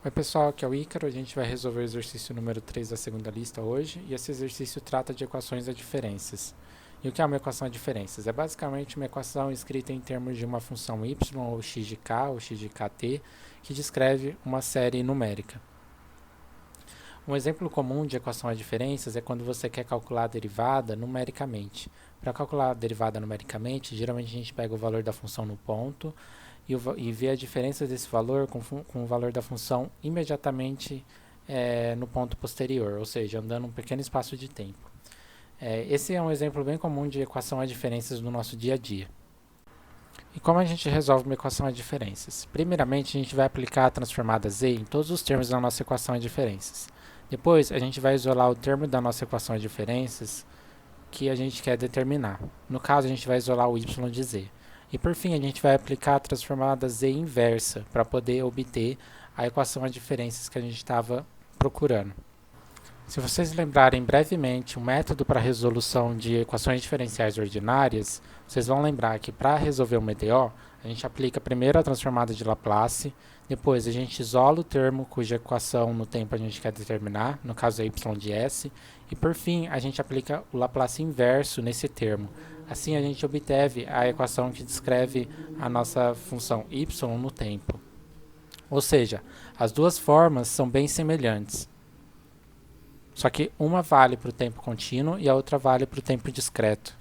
Oi pessoal, aqui é o Ícaro, a gente vai resolver o exercício número 3 da segunda lista hoje, e esse exercício trata de equações a diferenças. E o que é uma equação a diferenças? É basicamente uma equação escrita em termos de uma função y, ou x de k, ou x de kt, que descreve uma série numérica. Um exemplo comum de equação a diferenças é quando você quer calcular a derivada numericamente. Para calcular a derivada numericamente, geralmente a gente pega o valor da função no ponto e vê a diferença desse valor com o valor da função imediatamente no ponto posterior, ou seja, andando um pequeno espaço de tempo. Esse é um exemplo bem comum de equação a diferenças no nosso dia a dia. E como a gente resolve uma equação a diferenças? Primeiramente, a gente vai aplicar a transformada z em todos os termos da nossa equação a diferenças. Depois, a gente vai isolar o termo da nossa equação a diferenças que a gente quer determinar. No caso, a gente vai isolar o y de z. E por fim, a gente vai aplicar a transformada z inversa para poder obter a equação a diferenças que a gente estava procurando. Se vocês lembrarem brevemente um método para resolução de equações diferenciais ordinárias, vocês vão lembrar que para resolver uma EDO, a gente aplica primeiro a transformada de Laplace, depois a gente isola o termo cuja equação no tempo a gente quer determinar, no caso é y de s, e por fim a gente aplica o Laplace inverso nesse termo. Assim a gente obteve a equação que descreve a nossa função y no tempo. Ou seja, as duas formas são bem semelhantes. Só que uma vale para o tempo contínuo e a outra vale para o tempo discreto.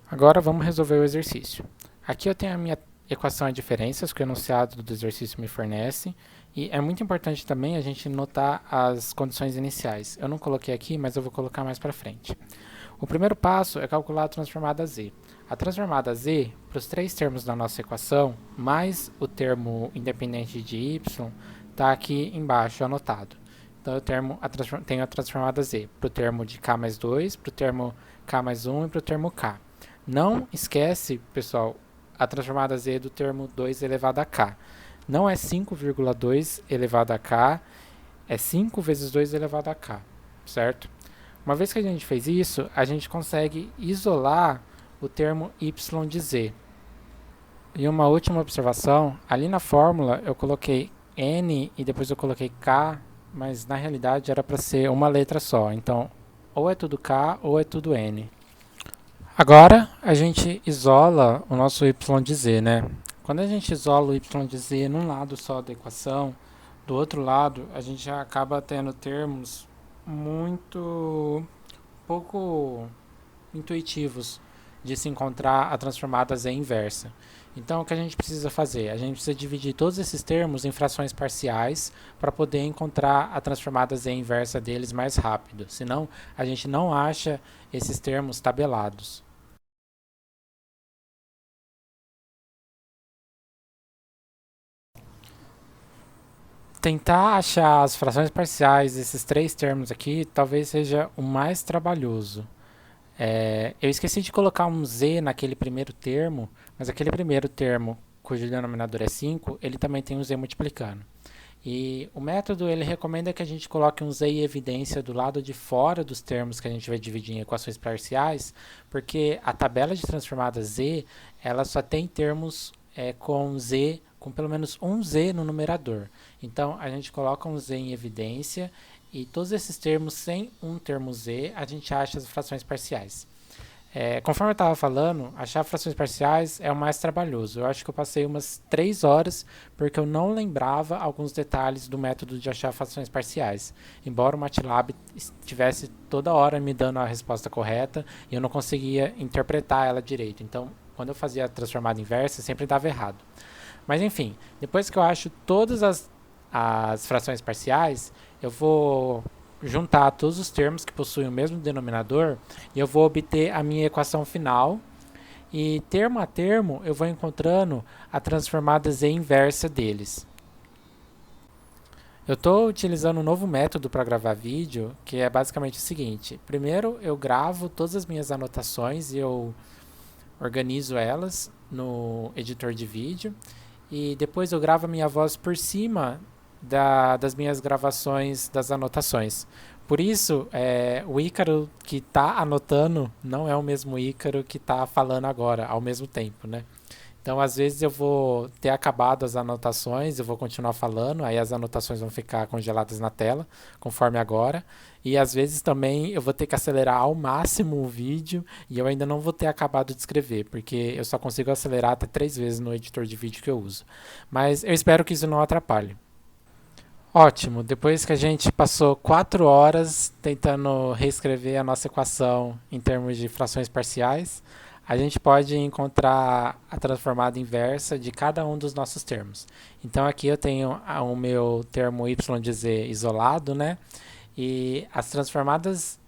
Agora vamos resolver o exercício. Aqui eu tenho a minha equação de diferenças que o enunciado do exercício me fornece. E é muito importante também a gente notar as condições iniciais. Eu não coloquei aqui, mas eu vou colocar mais para frente. O primeiro passo é calcular a transformada z. A transformada z, para os três termos da nossa equação, mais o termo independente de y, está aqui embaixo anotado. Então eu tenho a transformada z para o termo de k mais 2, para o termo k mais 1 e para o termo k. Não esquece, pessoal, a transformada z do termo 2 elevado a k. Não é 5,2 elevado a k, é 5 vezes 2 elevado a k, certo? Uma vez que a gente fez isso, a gente consegue isolar o termo y de z. E uma última observação, ali na fórmula eu coloquei n e depois eu coloquei k, mas na realidade era para ser uma letra só, então ou é tudo k ou é tudo n. Agora a gente isola o nosso y de z, né? Quando a gente isola o y de z num lado só da equação, do outro lado a gente já acaba tendo termos muito pouco intuitivos de se encontrar a transformada z inversa. Então, o que a gente precisa fazer? A gente precisa dividir todos esses termos em frações parciais para poder encontrar a transformada z inversa deles mais rápido. Senão, a gente não acha esses termos tabelados. Tentar achar as frações parciais desses três termos aqui talvez seja o mais trabalhoso. Eu esqueci de colocar um z naquele primeiro termo, mas aquele primeiro termo, cujo denominador é 5, ele também tem um z multiplicando. E o método ele recomenda que a gente coloque um z em evidência do lado de fora dos termos que a gente vai dividir em equações parciais, porque a tabela de transformada z ela só tem termos com z, com pelo menos um z no numerador. Então a gente coloca um z em evidência e todos esses termos sem um termo z a gente acha as frações parciais. Conforme eu estava falando, achar frações parciais é o mais trabalhoso. Eu acho que eu passei umas 3 horas porque eu não lembrava alguns detalhes do método de achar frações parciais. Embora o MATLAB estivesse toda hora me dando a resposta correta, eu não conseguia interpretar ela direito. Então, quando eu fazia a transformada inversa, sempre dava errado. Mas enfim, depois que eu acho todas as frações parciais, eu vou juntar todos os termos que possuem o mesmo denominador e eu vou obter a minha equação final. E termo a termo eu vou encontrando a transformada z inversa deles. Eu estou utilizando um novo método para gravar vídeo, que é basicamente o seguinte. Primeiro eu gravo todas as minhas anotações e eu organizo elas no editor de vídeo. E depois eu gravo a minha voz por cima das minhas gravações das anotações. Por isso, o Ícaro que está anotando não é o mesmo Ícaro que está falando agora, ao mesmo tempo, né? Então, às vezes eu vou ter acabado as anotações, eu vou continuar falando, aí as anotações vão ficar congeladas na tela, conforme agora. E às vezes também eu vou ter que acelerar ao máximo o vídeo e eu ainda não vou ter acabado de escrever, porque eu só consigo acelerar até 3 vezes no editor de vídeo que eu uso. Mas eu espero que isso não atrapalhe. Ótimo, depois que a gente passou 4 horas tentando reescrever a nossa equação em termos de frações parciais, a gente pode encontrar a transformada inversa de cada um dos nossos termos. Então aqui eu tenho o meu termo y de z isolado, né? E as transformadas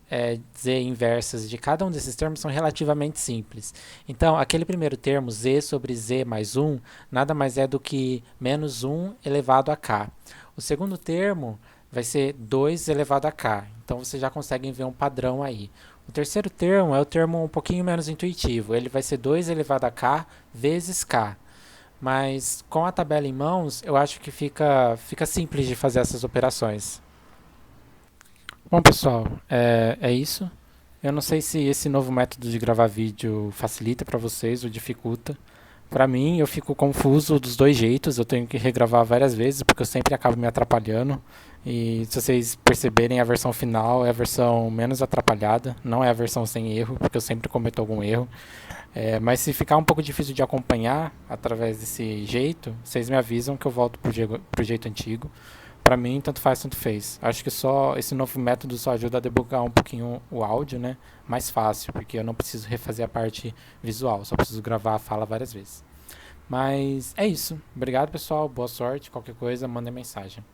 z inversas de cada um desses termos são relativamente simples. Então, aquele primeiro termo, z sobre z mais 1, nada mais é do que menos 1 elevado a k. O segundo termo vai ser 2 elevado a k. Então, vocês já conseguem ver um padrão aí. O terceiro termo é o termo um pouquinho menos intuitivo. Ele vai ser 2 elevado a k vezes k. Mas com a tabela em mãos, eu acho que fica simples de fazer essas operações. Bom, pessoal, é isso. Eu não sei se esse novo método de gravar vídeo facilita para vocês ou dificulta. Para mim, eu fico confuso dos dois jeitos. Eu tenho que regravar várias vezes porque eu sempre acabo me atrapalhando. E se vocês perceberem, a versão final é a versão menos atrapalhada, não é a versão sem erro, porque eu sempre cometo algum erro. Mas se ficar um pouco difícil de acompanhar através desse jeito, vocês me avisam que eu volto pro jeito antigo. Para mim, tanto faz, tanto fez. Acho que só esse novo método só ajuda a debugar um pouquinho o áudio, né? Mais fácil, porque eu não preciso refazer a parte visual, só preciso gravar a fala várias vezes. Mas é isso. Obrigado, pessoal. Boa sorte. Qualquer coisa, mandem mensagem.